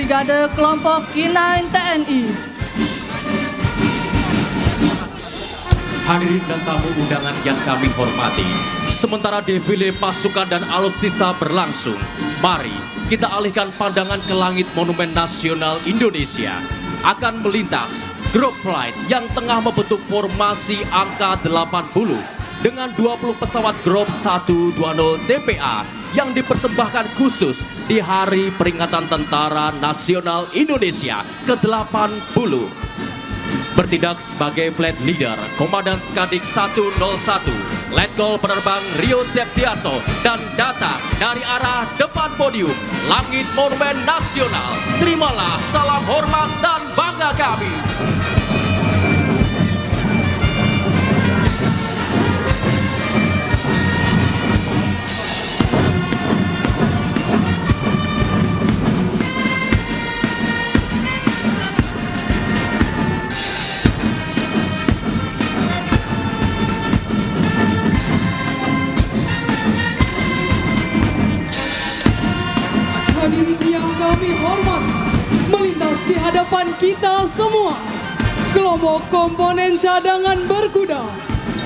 Brigade Kelompok K9 TNI. Hadirin dan tamu undangan yang kami hormati, sementara defile pasukan dan alutsista berlangsung, mari kita alihkan pandangan ke langit Monumen Nasional Indonesia. Akan melintas Group Flight yang tengah membentuk formasi angka 80 dengan 20 pesawat Group 120 TPA yang dipersembahkan khusus di Hari Peringatan Tentara Nasional Indonesia ke-80. Bertindak sebagai flight leader, Komandan Skadik 101, Letkol Penerbang Rio Septiaso, dan datang dari arah depan podium, langit Monumen Nasional. Terimalah salam hormat dan bangga kami. Hadirin yang kami hormati, melintas di hadapan kita semua, kelompok komponen cadangan berkuda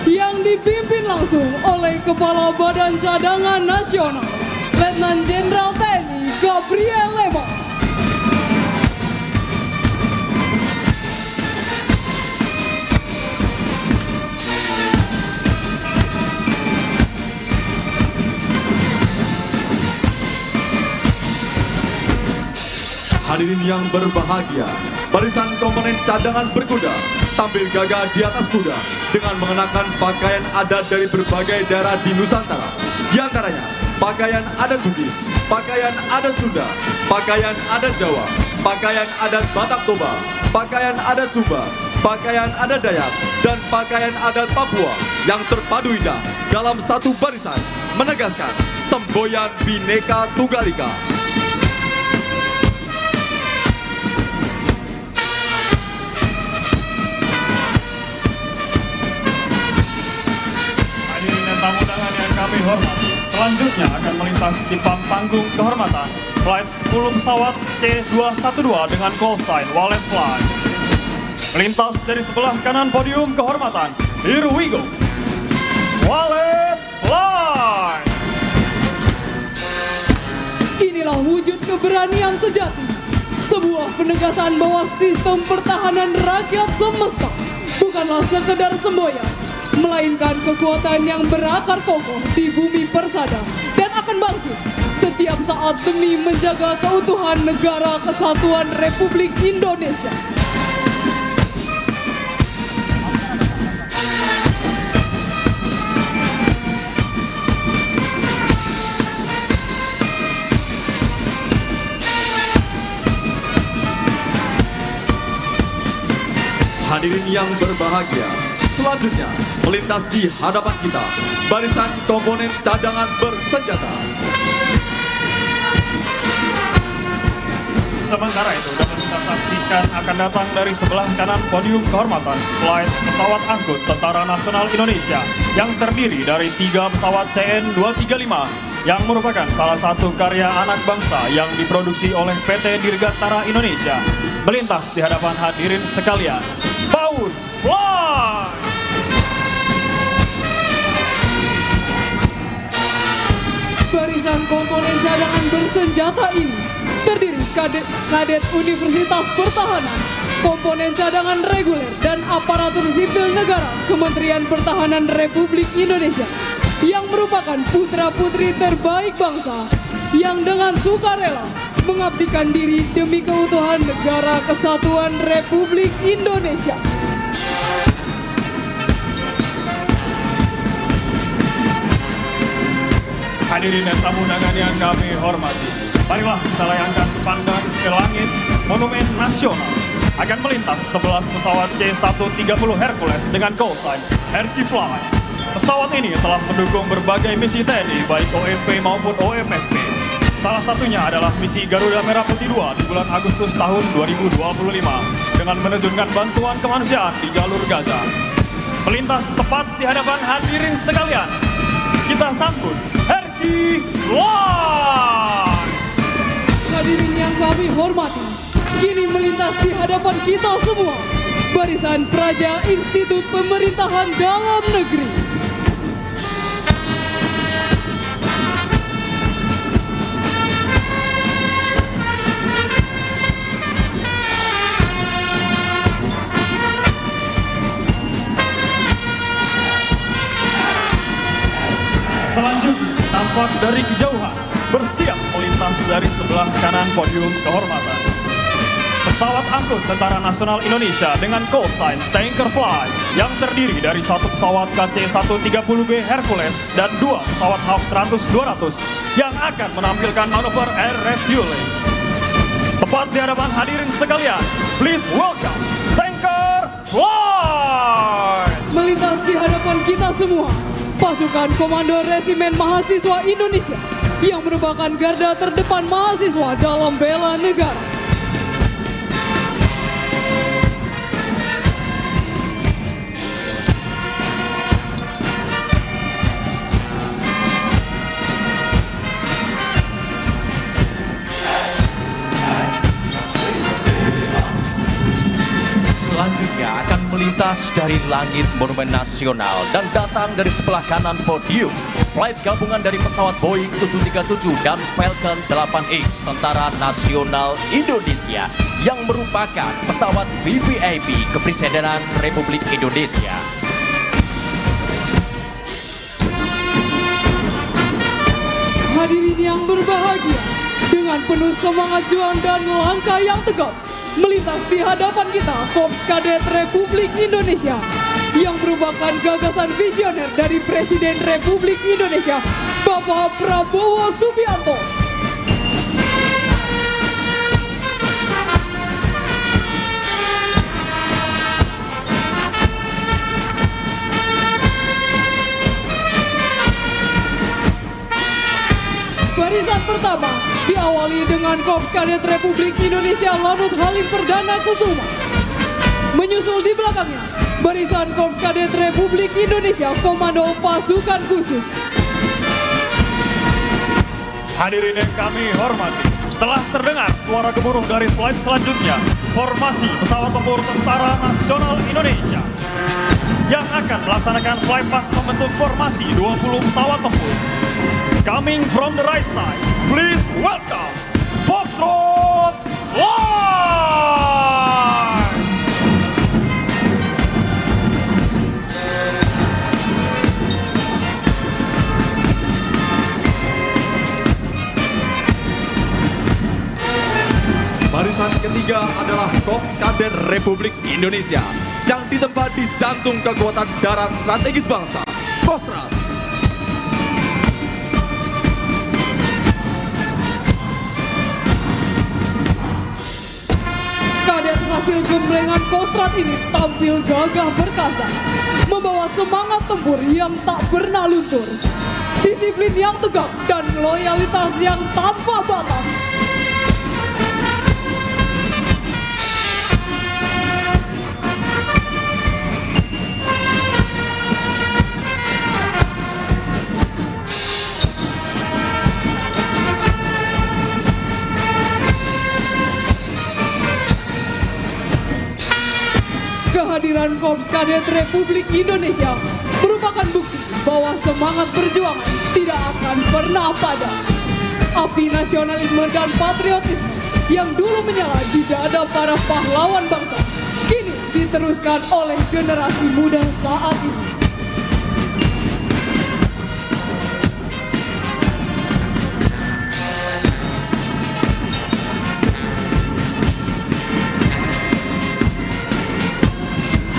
yang dipimpin langsung oleh Kepala Badan Cadangan Nasional, Letnan Jenderal TNI Gabriel Lema. Hadirin yang berbahagia, barisan komponen cadangan berkuda tampil gagah di atas kuda dengan mengenakan pakaian adat dari berbagai daerah di Nusantara. Di antaranya pakaian adat Bugis, pakaian adat Sunda, pakaian adat Jawa, pakaian adat Batak Toba, pakaian adat Sumba, pakaian adat Dayak, dan pakaian adat Papua yang terpadu indah dalam satu barisan menegaskan semboyan Bhinneka Tunggal Ika. Tamu undangan yang kami hormati, selanjutnya akan melintas di panggung kehormatan flight 10 pesawat C212 dengan call sign Wallet Fly. Melintas dari sebelah kanan podium kehormatan, here we go, Wallet Fly. Inilah wujud keberanian sejati, sebuah penegasan bahwa sistem pertahanan rakyat semesta bukanlah sekedar semboyan, melainkan kekuatan yang berakar kokoh di bumi persada dan akan bangkit setiap saat demi menjaga keutuhan negara kesatuan Republik Indonesia. Hadirin yang berbahagia, selanjutnya melintas di hadapan kita barisan komponen cadangan bersenjata. Sementara itu dapat kita saksikan akan datang dari sebelah kanan podium kehormatan flight pesawat angkut Tentara Nasional Indonesia yang terdiri dari 3 pesawat CN-235 yang merupakan salah satu karya anak bangsa yang diproduksi oleh PT Dirgantara Indonesia. Melintas di hadapan hadirin sekalian, Paus Fly! Barisan komponen cadangan bersenjata ini terdiri kadet Universitas Pertahanan, komponen cadangan reguler, dan aparatur sipil negara Kementerian Pertahanan Republik Indonesia yang merupakan putra-putri terbaik bangsa yang dengan sukarela mengabdikan diri demi keutuhan negara kesatuan Republik Indonesia. Hadirin dan tamu undangan yang kami hormati, marilah kita layangkan pandangan ke langit Monumen Nasional. Akan melintas 11 pesawat C-130 Hercules dengan call sign Hercules. Pesawat ini telah mendukung berbagai misi TNI baik OMP maupun OMSP. Salah satunya adalah misi Garuda Merah Putih 2 di bulan Agustus tahun 2025 dengan menerjunkan bantuan kemanusiaan di jalur Gaza. Melintas tepat di hadapan hadirin sekalian, kita sambut Hercules. Hadirin yang kami hormati, kini melintas di hadapan kita semua Barisan Praja Institut Pemerintahan Dalam Negeri. Selanjutnya, tampak dari kejauhan, bersiap melintas dari sebelah kanan podium kehormatan. Pesawat angkut Tentara Nasional Indonesia dengan call sign Tanker Fly yang terdiri dari satu pesawat KC-130B Hercules dan dua pesawat Hawk 100-200 yang akan menampilkan manuver air refueling. Tepat di hadapan hadirin sekalian, please welcome Tanker Fly! Melintas di hadapan kita semua, pasukan Komando Resimen Mahasiswa Indonesia yang merupakan garda terdepan mahasiswa dalam bela negara. Selanjutnya akan melintas dari langit Monumen Nasional dan datang dari sebelah kanan podium. Flight gabungan dari pesawat Boeing 737 dan Falcon 8X Tentara Nasional Indonesia yang merupakan pesawat VVIP Kepresidenan Republik Indonesia. Hadirin yang berbahagia, dengan penuh semangat juang dan langkah yang tegap, melintas di hadapan kita Korps Kadet Republik Indonesia yang merupakan gagasan visioner dari Presiden Republik Indonesia, Bapak Prabowo Subianto. Barisan pertama diawali dengan Korps Kadet Republik Indonesia Lanut Halim Perdana Kusuma. Menyusul di belakangnya, Barisan Korps Kadet Republik Indonesia Komando Pasukan Khusus. Hadirin yang kami hormati, telah terdengar suara gemuruh dari flight selanjutnya, formasi pesawat tempur Tentara Nasional Indonesia yang akan melaksanakan flight pass membentuk formasi 20 pesawat tempur. Coming from the right side, please welcome Foxtrot Line! Barisan ketiga adalah Korps Kadet Republik Indonesia yang ditempat di jantung kekuatan darat strategis bangsa, Kostrad. Kadet hasil gemblengan Kostrad ini tampil gagah perkasa, membawa semangat tempur yang tak pernah luntur, disiplin yang tegak dan loyalitas yang tanpa batas. Kehadiran Korps Kadet Republik Indonesia merupakan bukti bahwa semangat perjuangan tidak akan pernah padam. Api nasionalisme dan patriotisme yang dulu menyala di dada para pahlawan bangsa kini diteruskan oleh generasi muda saat ini.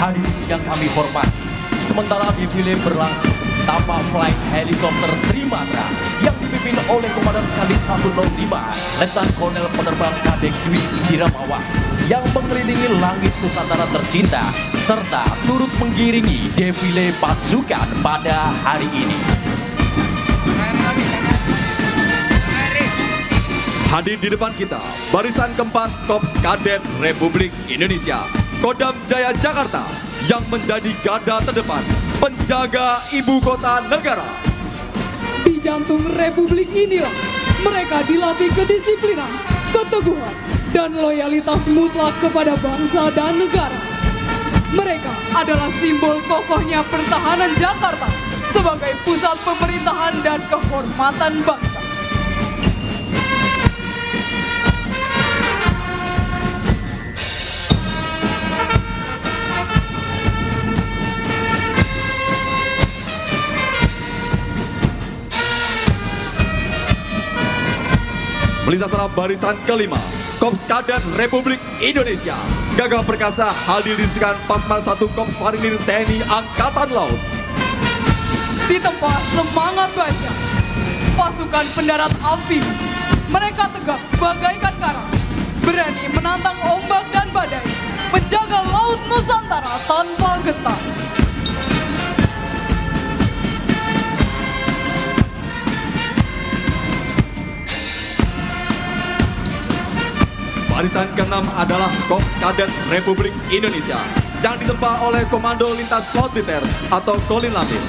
Hadirin yang kami hormati, sementara defile berlangsung, tampak flight helikopter Trimatra yang dipimpin oleh Komandan Skadif 105, Letnan Kolonel Penerbang Kadek Dwi Indira yang mengelilingi langit Nusantara tercinta serta turut mengiringi defile pasukan pada hari ini. Hadir di depan kita, barisan keempat Korps Kadet Republik Indonesia, Kodam Jaya Jakarta, yang menjadi garda terdepan penjaga ibu kota negara. Di jantung Republik inilah mereka dilatih kedisiplinan, keteguhan, dan loyalitas mutlak kepada bangsa dan negara. Mereka adalah simbol kokohnya pertahanan Jakarta sebagai pusat pemerintahan dan kehormatan bangsa. Melintas dalam barisan kelima, Korps Kadet Republik Indonesia. Gagah perkasa hadir disaksikan Pasmar 1 Korps Marinir TNI Angkatan Laut. Di tempat semangat baja, pasukan pendarat amfibi, mereka tegak bagaikan karang, berani menantang ombak dan badai, menjaga laut Nusantara tanpa getah. Barisan ke-6 adalah Korps Kadet Republik Indonesia yang ditempa oleh Komando Lintas Laut Militer atau Kolin Latif.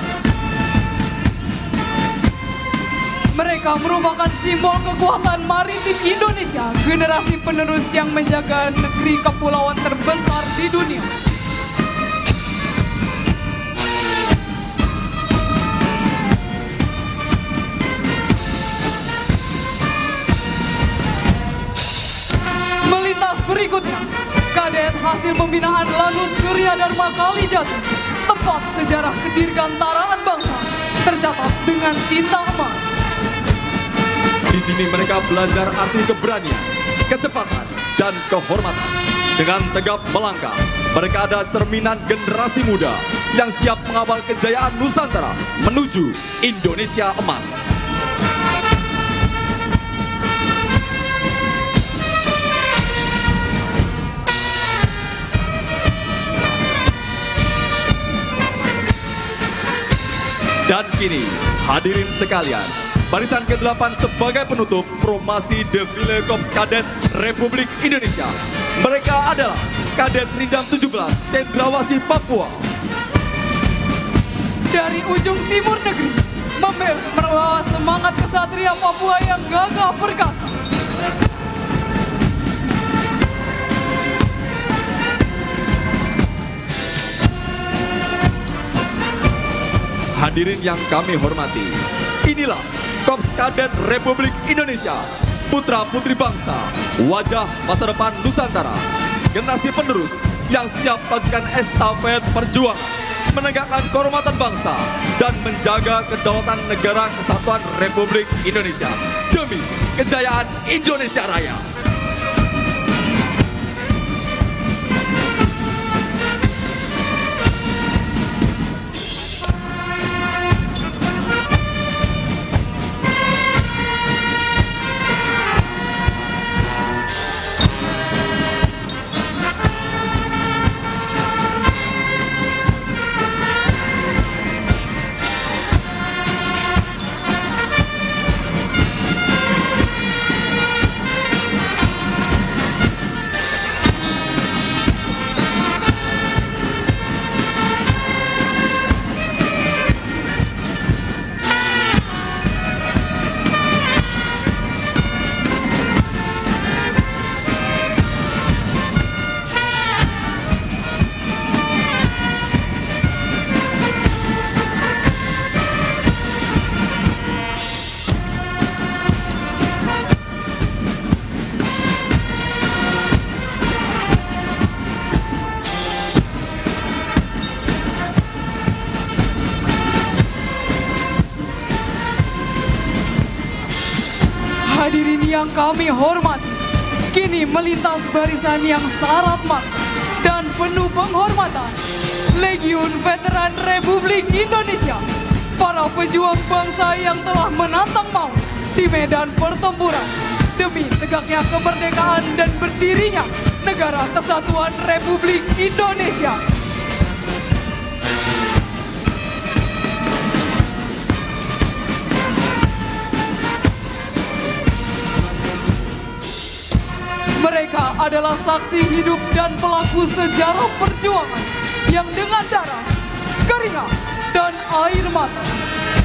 Mereka merupakan simbol kekuatan maritim Indonesia, generasi penerus yang menjaga negeri kepulauan terbesar di dunia. Melintas berikutnya, kadet hasil pembinaan Lanut Surya Dharma Kalijati, tempat sejarah kedirgantaraan bangsa, tercatat dengan tinta emas. Di sini mereka belajar arti keberanian, kecepatan, dan kehormatan. Dengan tegap melangkah, mereka ada cerminan generasi muda yang siap mengawal kejayaan Nusantara menuju Indonesia Emas. Dan kini, hadirin sekalian, barisan ke-8 sebagai penutup promasi defile Korps Kadet Republik Indonesia. Mereka adalah Kadet Rindam 17, Cendrawasih Papua. Dari ujung timur negeri, membawa semangat kesatria Papua yang gagah perkasa. Hadirin yang kami hormati, inilah Korps Kadet Republik Indonesia, putra-putri bangsa, wajah masa depan Nusantara, generasi penerus yang siap melanjutkan estafet perjuangan, menegakkan kehormatan bangsa, dan menjaga kedaulatan negara kesatuan Republik Indonesia demi kejayaan Indonesia Raya. Hadirin yang kami hormati, kini melintas barisan yang syarat makna dan penuh penghormatan, Legiun Veteran Republik Indonesia, para pejuang bangsa yang telah menantang maut di medan pertempuran demi tegaknya kemerdekaan dan berdirinya Negara Kesatuan Republik Indonesia. Mereka adalah saksi hidup dan pelaku sejarah perjuangan yang dengan darah, keringat, dan air mata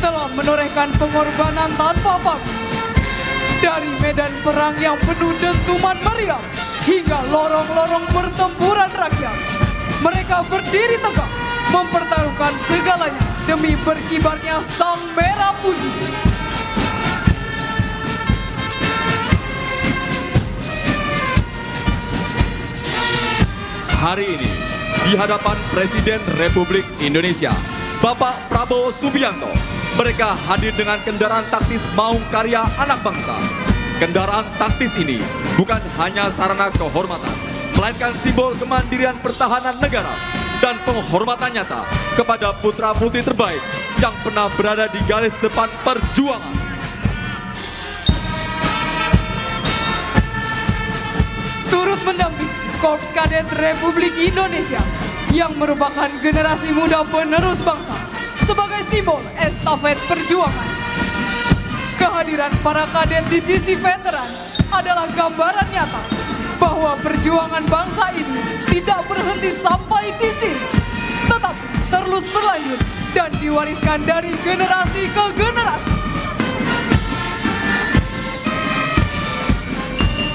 telah menorehkan pengorbanan tanpa pamrih Dari medan perang yang penuh dentuman meriam hingga lorong-lorong pertempuran rakyat, mereka berdiri tegak mempertaruhkan segalanya demi berkibarnya sang merah putih. Hari ini, di hadapan Presiden Republik Indonesia, Bapak Prabowo Subianto, mereka hadir dengan kendaraan taktis Maung Karya Anak Bangsa. Kendaraan taktis ini bukan hanya sarana kehormatan, melainkan simbol kemandirian pertahanan negara dan penghormatan nyata kepada putra-putri terbaik yang pernah berada di garis depan perjuangan. Turut mendampingi Korps Kadet Republik Indonesia yang merupakan generasi muda penerus bangsa sebagai simbol estafet perjuangan. Kehadiran para kadet di sisi veteran adalah gambaran nyata bahwa perjuangan bangsa ini tidak berhenti sampai di sini, tetapi terus berlanjut dan diwariskan dari generasi ke generasi.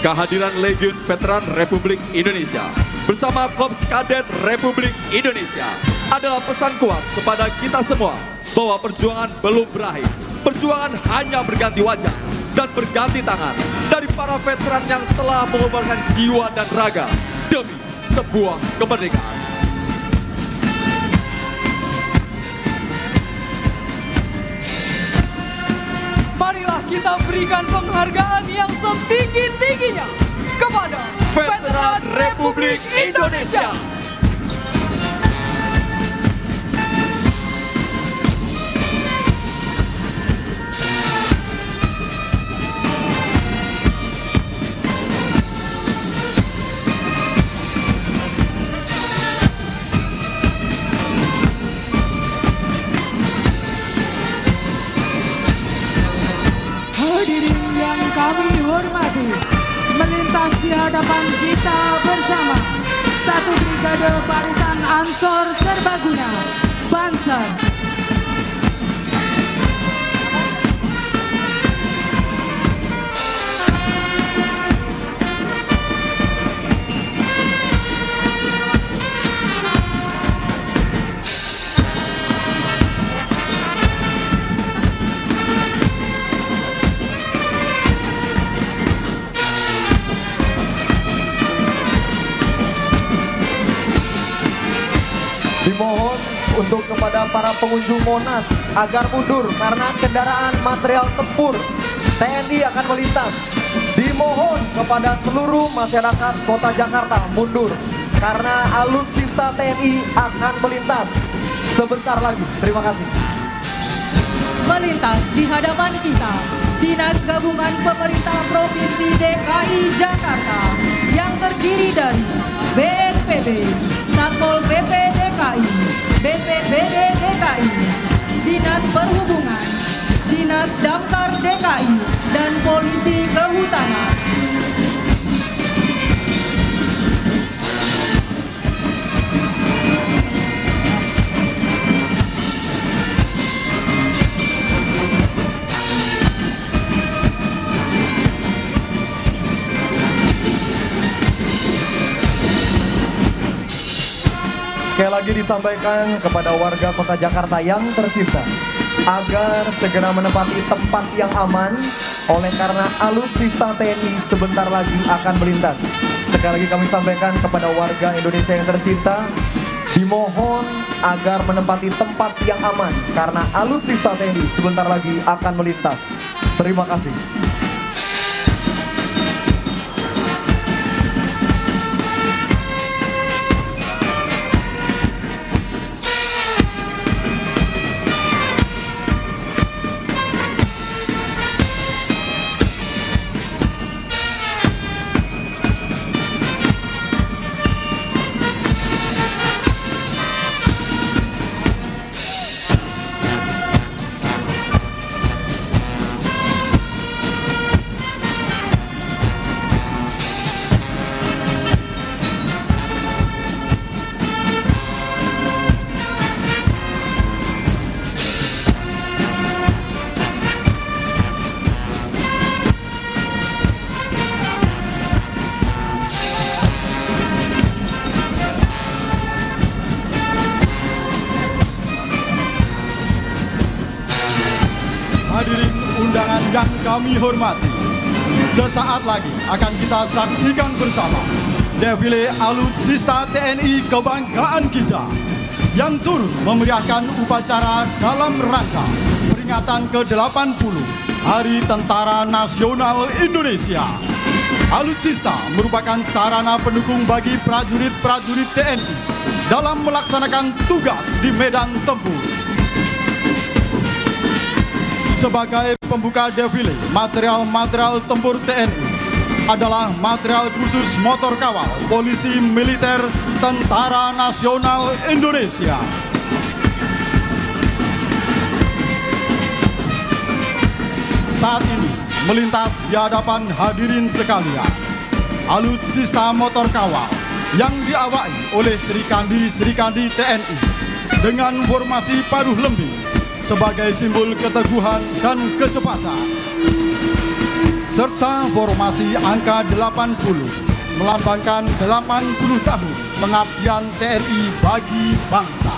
Kehadiran Legiun Veteran Republik Indonesia bersama Korps Kadet Republik Indonesia adalah pesan kuat kepada kita semua bahwa perjuangan belum berakhir. Perjuangan hanya berganti wajah dan berganti tangan dari para veteran yang telah mengorbankan jiwa dan raga demi sebuah kemerdekaan. Marilah kita berikan penghargaan yang setinggi-tingginya kepada Veteran Republik Indonesia. Hadirin yang kami hormati, melintas di hadapan kita bersama satu brigade barisan Ansor Serbaguna, Banser. Dimohon untuk kepada para pengunjung Monas agar mundur karena kendaraan material tempur TNI akan melintas. Dimohon kepada seluruh masyarakat Kota Jakarta mundur karena alutsista TNI akan melintas sebentar lagi. Terima kasih. Melintas di hadapan kita, Dinas Gabungan Pemerintah Provinsi DKI Jakarta yang terdiri dari BNPB, Satpol PP DKI, BPBD DKI, Dinas Perhubungan, Dinas Damkar DKI, dan Polisi Kehutanan. Sekali lagi disampaikan kepada warga Kota Jakarta yang tercinta agar segera menempati tempat yang aman oleh karena alutsista TNI sebentar lagi akan melintas. Sekali lagi kami sampaikan kepada warga Indonesia yang tercinta, dimohon agar menempati tempat yang aman karena alutsista TNI sebentar lagi akan melintas. Terima kasih. yang kami hormati, sesaat lagi akan kita saksikan bersama defile alutsista TNI kebanggaan kita yang turut memeriahkan upacara dalam rangka peringatan ke-80 Hari Tentara Nasional Indonesia. Alutsista merupakan sarana pendukung bagi prajurit-prajurit TNI dalam melaksanakan tugas di medan tempur. Sebagai pembuka defile, material-material tempur TNI adalah material khusus motor kawal Polisi Militer Tentara Nasional Indonesia. Saat ini melintas di hadapan hadirin sekalian alutsista motor kawal yang diawaki oleh Sri Kandi TNI dengan formasi paruh lembing sebagai simbol keteguhan dan kecepatan, serta formasi angka 80 melambangkan 80 tahun pengabdian TNI bagi bangsa.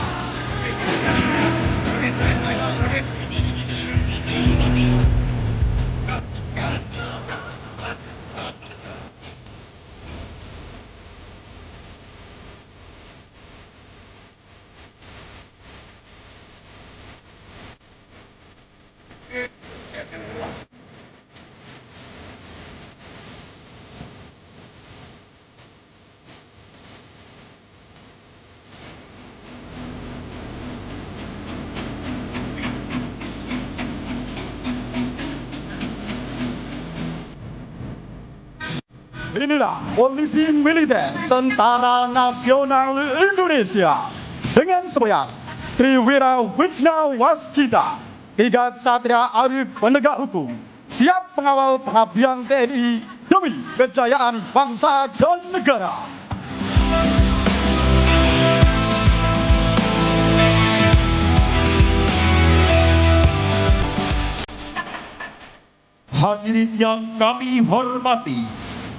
Inilah Polisi Militer Tentara Nasional Indonesia dengan semboyan Triwira Wisna Waskita, Tiga Satria Arif penegak hukum, siap pengawal pengabdian TNI demi kejayaan bangsa dan negara. Hadirin yang kami hormati,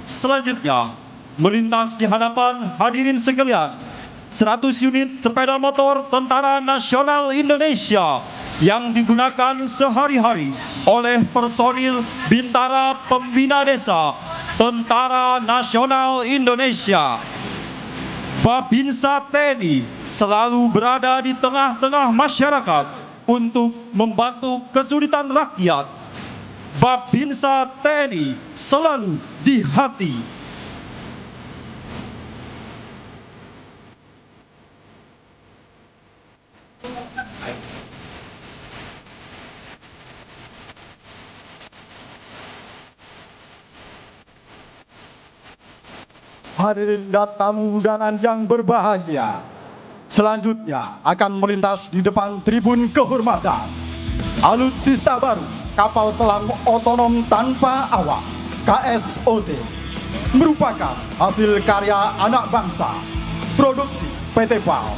selanjutnya melintas di hadapan hadirin sekalian 100 unit sepeda motor Tentara Nasional Indonesia yang digunakan sehari-hari oleh personil Bintara Pembina Desa Tentara Nasional Indonesia. Babinsa TNI selalu berada di tengah-tengah masyarakat untuk membantu kesulitan rakyat. Babinsa TNI selalu di hati. Hadirin dan tamu undangan yang berbahagia, selanjutnya akan melintas di depan tribun kehormatan alutsista baru kapal selam otonom tanpa awak KSOT, merupakan hasil karya anak bangsa, produksi PT PAL,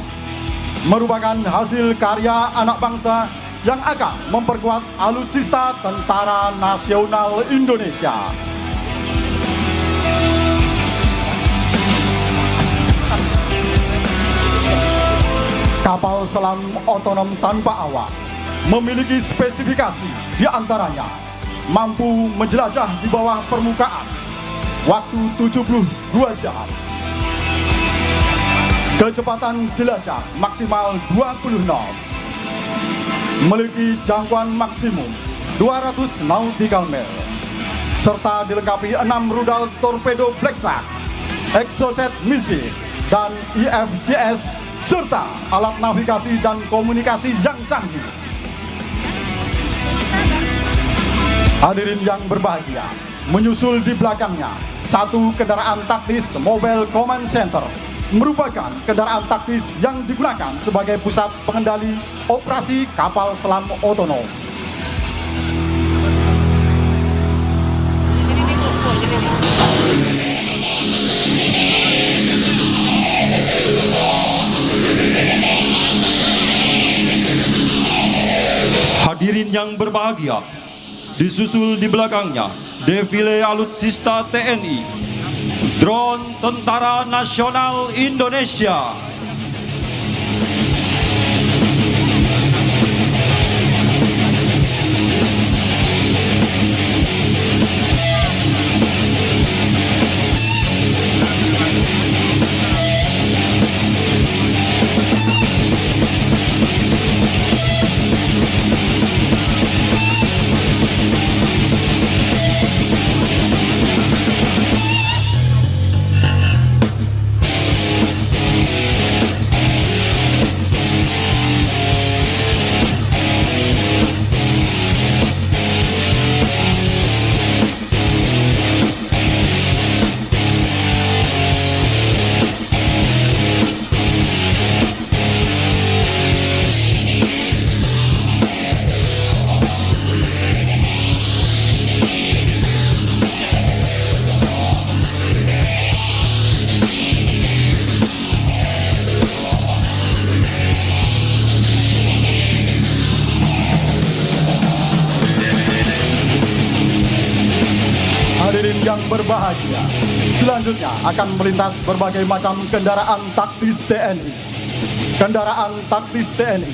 merupakan hasil karya anak bangsa yang akan memperkuat alutsista Tentara Nasional Indonesia. Kapal selam otonom tanpa awak memiliki spesifikasi di antaranya mampu menjelajah di bawah permukaan waktu 72 jam, kecepatan jelajah maksimal 20 knot, memiliki jangkauan maksimum 200 nautical mil, serta dilengkapi 6 rudal torpedo Black Shark, exocet misil, dan IFJS, serta alat navigasi dan komunikasi yang canggih. Hadirin yang berbahagia, menyusul di belakangnya satu kendaraan taktis Mobile Command Center, merupakan kendaraan taktis yang digunakan sebagai pusat pengendali operasi kapal selam otonom. Hadirin yang berbahagia, disusul di belakangnya defile alutsista TNI, drone Tentara Nasional Indonesia. berbahagia. Selanjutnya akan melintas berbagai macam kendaraan taktis TNI. Kendaraan taktis TNI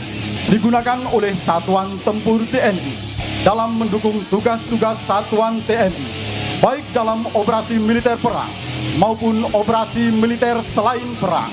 digunakan oleh satuan tempur TNI dalam mendukung tugas-tugas satuan TNI, baik dalam operasi militer perang maupun operasi militer selain perang.